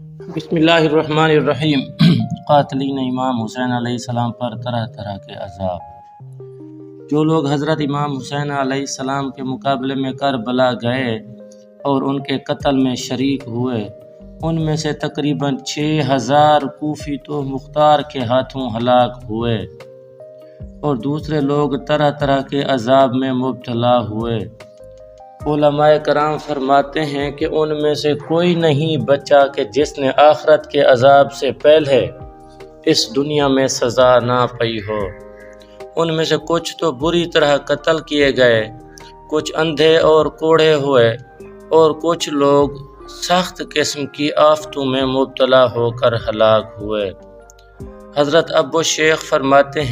بسم اللہ الرحمن الرحیم۔ قاتلین امام حسین علیہ السلام پر طرح طرح کے عذاب۔ جو لوگ حضرت امام حسین علیہ السلام کے مقابلے میں کربلا گئے اور ان کے قتل میں شریک ہوئے، ان میں سے تقریباً 6000 کوفی تو مختار کے ہاتھوں ہلاک ہوئے اور دوسرے لوگ طرح طرح کے عذاب میں مبتلا ہوئے۔ علماء کرام فرماتے ہیں کہ ان میں سے کوئی نہیں بچا کہ جس نے آخرت کے عذاب سے پہلے اس دنیا میں سزا نہ پائی ہو۔ ان میں سے کچھ تو بری طرح قتل کیے گئے، کچھ اندھے اور کوڑھے ہوئے اور کچھ لوگ سخت قسم کی آفتوں میں مبتلا ہو کر ہلاک ہوئے۔ حضرت ابو شیخ فرماتے ہیں